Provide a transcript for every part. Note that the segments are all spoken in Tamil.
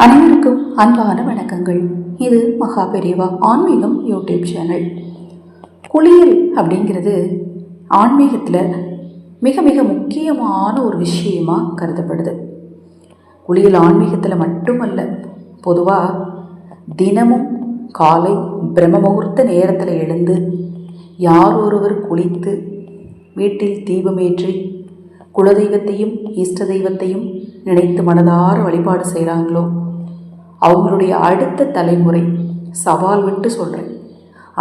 அனைவருக்கும் அன்பான வணக்கங்கள். இது மகா பெரியவா ஆன்மீகம் யூடியூப் சேனல். குளியல் அப்படிங்கிறது ஆன்மீகத்தில் மிக மிக முக்கியமான ஒரு விஷயமாக கருதப்படுது. குளியல் ஆன்மீகத்தில் மட்டுமல்ல, பொதுவாக தினமும் காலை பிரம்ம முகூர்த்த நேரத்தில் எழுந்து யார் ஒருவர் குளித்து வீட்டில் தீபமேற்றி குலதெய்வத்தையும் இஷ்ட தெய்வத்தையும் நினைத்து மனதார வழிபாடு செய்கிறாங்களோ அவங்களுடைய அடுத்த தலைமுறை, சவால் விட்டு சொல்கிறேன்,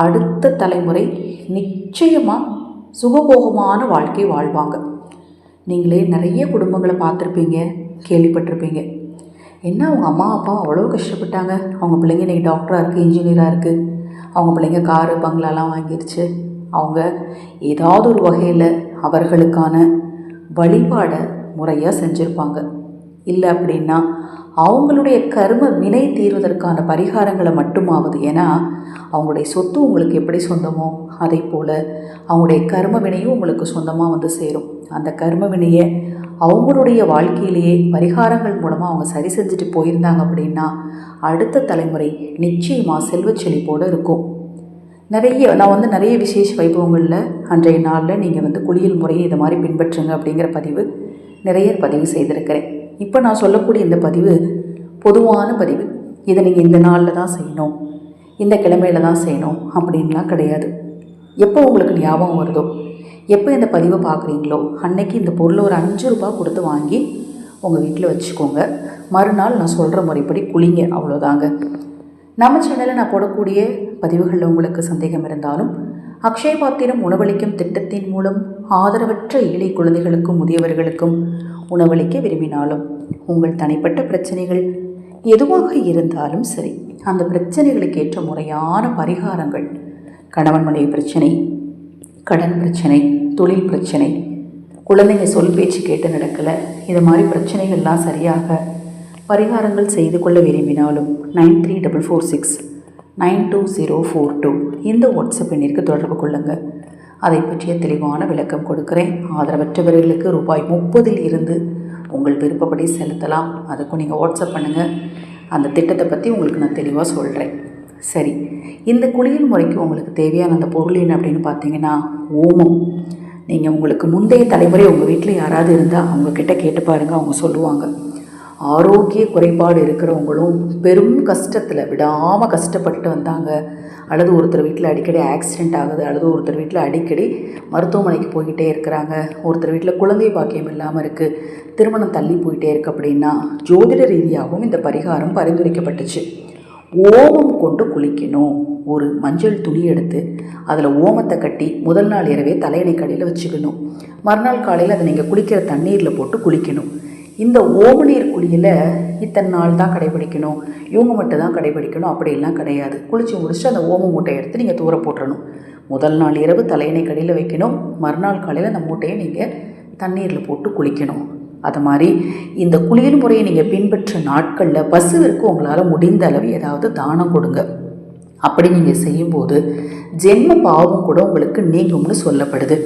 அடுத்த தலைமுறை நிச்சயமாக சுகபோகமான வாழ்க்கை வாழ்வாங்க. நீங்களே நிறைய குடும்பங்களை பார்த்துருப்பீங்க, கேள்விப்பட்டிருப்பீங்க. என்ன அவங்க அம்மா அப்பா அவ்வளோ கஷ்டப்பட்டாங்க, அவங்க பிள்ளைங்க இன்றைக்கி டாக்டராக இருக்குது, இன்ஜினியராக இருக்குது, அவங்க பிள்ளைங்க காரு பங்களாலாம் வாங்கிருச்சு. அவங்க ஏதாவது ஒரு வகையில் அவர்களுக்கான வழிபாடை முறையாக செஞ்சுருப்பாங்க. இல்லை அப்படின்னா அவங்களுடைய கர்ம வினை தீர்வதற்கான பரிகாரங்களை மட்டுமாவது. ஏன்னா அவங்களுடைய சொத்து உங்களுக்கு எப்படி சொந்தமோ அதை போல் அவங்களுடைய கர்ம வினையும் உங்களுக்கு சொந்தமாக வந்து சேரும். அந்த கர்ம வினையை அவங்களுடைய வாழ்க்கையிலேயே பரிகாரங்கள் மூலமாக அவங்க சரி செஞ்சுட்டு போயிருந்தாங்க அப்படின்னா அடுத்த தலைமுறை நிச்சயமாக செல்வ செழிப்போடு இருக்கும். நான் நிறைய விசேஷ வைபவங்களில் அன்றைய நாளில் நீங்கள் குளியல் முறையை இதை மாதிரி பின்பற்றுங்க அப்படிங்கிற பதிவு செய்திருக்கிறேன். இப்போ நான் சொல்லக்கூடிய இந்த பதிவு பொதுவான பதிவு. இதை நீங்கள் இந்த நாளில் தான் செய்யணும், இந்த கிழமையில் தான் செய்யணும் அப்படின்லாம் கிடையாது. எப்போ உங்களுக்கு ஞாபகம் வருதோ, எப்போ இந்த பதிவை பார்க்குறீங்களோ அன்னைக்கு இந்த பொருளை ஒரு 5 ரூபாய் கொடுத்து வாங்கி உங்கள் வீட்டில் வச்சுக்கோங்க. மறுநாள் நான் சொல்கிற முறைப்படி குளிங்க, அவ்வளோதாங்க. நம்ம சேனலில் நான் போடக்கூடிய பதிவுகளில் உங்களுக்கு சந்தேகம் இருந்தாலும் அக்ஷய பாத்திரம் உணவளிக்கும் திட்டத்தின் மூலம் ஆதரவற்ற ஏழை குழந்தைகளுக்கும் முதியவர்களுக்கும் உணவளிக்க விரும்பினாலும் உங்கள் தனிப்பட்ட பிரச்சனைகள் எதுவாக இருந்தாலும் சரி, அந்த பிரச்சனைகளுக்கு ஏற்ற முறையான பரிகாரங்கள், கணவன் மனைவி பிரச்சனை, கடன் பிரச்சனை, தொழில் பிரச்சனை, குழந்தைங்க சொல் பேச்சு கேட்டு நடக்கலை, இது மாதிரி பிரச்சனைகள்லாம் சரியாக பரிகாரங்கள் செய்து கொள்ள விரும்பினாலும் 9344692042 இந்த வாட்ஸ்அப் எண்ணிற்கு தொடர்பு கொள்ளுங்கள். அதை பற்றிய தெளிவான விளக்கம் கொடுக்குறேன். ஆதரவற்றவர்களுக்கு ₹30 இருந்து உங்கள் விருப்பப்படி செலுத்தலாம். அதுக்கும் நீங்கள் வாட்ஸ்அப் பண்ணுங்கள். அந்த திட்டத்தை பற்றி உங்களுக்கு நான் தெளிவாக சொல்கிறேன். சரி, இந்த குளியல் முறைக்கு உங்களுக்கு தேவையான அந்த பொருள் என்ன அப்படின்னு பார்த்தீங்கன்னா ஓமம். நீங்கள் உங்களுக்கு முந்தைய தலைமுறை உங்கள் வீட்டில் யாராவது இருந்தால் அவங்கக்கிட்ட கேட்டு பாருங்கள், அவங்க சொல்லுவாங்க. ஆரோக்கிய குறைபாடு இருக்கிறவங்களும் பெரும் கஷ்டத்தில் விடாமல் கஷ்டப்பட்டு வந்தாங்க, அல்லது ஒருத்தர் வீட்டில் அடிக்கடி ஆக்சிடெண்ட் ஆகுது, அல்லது ஒருத்தர் வீட்டில் அடிக்கடி மருத்துவமனைக்கு போய்கிட்டே இருக்கிறாங்க, ஒருத்தர் வீட்டில் குழந்தை பாக்கியம் இல்லாமல் இருக்குது, திருமணம் தள்ளி போயிட்டே இருக்குது அப்படின்னா ஜோதிட ரீதியாகவும் இந்த பரிகாரம் பரிந்துரைக்கப்பட்டுச்சு. ஓமம் கொண்டு குளிக்கணும். ஒரு மஞ்சள் துணி எடுத்து அதில் ஓமத்தை கட்டி முதல் நாள் இரவே தலையணை கடையில் வச்சுக்கணும். மறுநாள் காலையில் அதை நீங்கள் குளிக்கிற தண்ணீரில் போட்டு குளிக்கணும். இந்த ஓமநீர் குளியில் இத்தனை நாள் தான் கடைபிடிக்கணும், இவங்க மட்டும் தான் கடைபிடிக்கணும் அப்படிலாம் கிடையாது. குளித்து முடிச்சுட்டு அந்த ஓம மூட்டையை எடுத்து நீங்கள் தூர போட்டுறணும். முதல் நாள் இரவு தலையணை கடையில் வைக்கணும், மறுநாள் காலையில் அந்த மூட்டையை நீங்கள் தண்ணீரில் போட்டு குளிக்கணும். அது மாதிரி இந்த குளியல் முறையை நீங்கள் பின்பற்ற நாட்களில் பசுவிற்கு உங்களால் முடிந்த அளவு ஏதாவது தானம் கொடுங்க. அப்படி நீங்கள் செய்யும்போது ஜென்ம பாவம் கூட உங்களுக்கு நீங்கும்னு சொல்லப்படுது.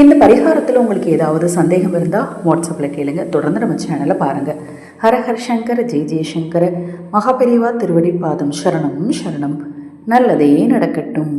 இந்த பரிகாரத்தில் உங்களுக்கு ஏதாவது சந்தேகம் இருந்தால் வாட்ஸ்அப்பில் கேளுங்க. தொடர்ந்து நம்ம சேனலை பாருங்கள். ஹரஹர சங்கர ஜெய் ஜெயசங்கர. மகாபெரிவா திருவடி பாதம் சரணம் சரணம். நல்லதே நடக்கட்டும்.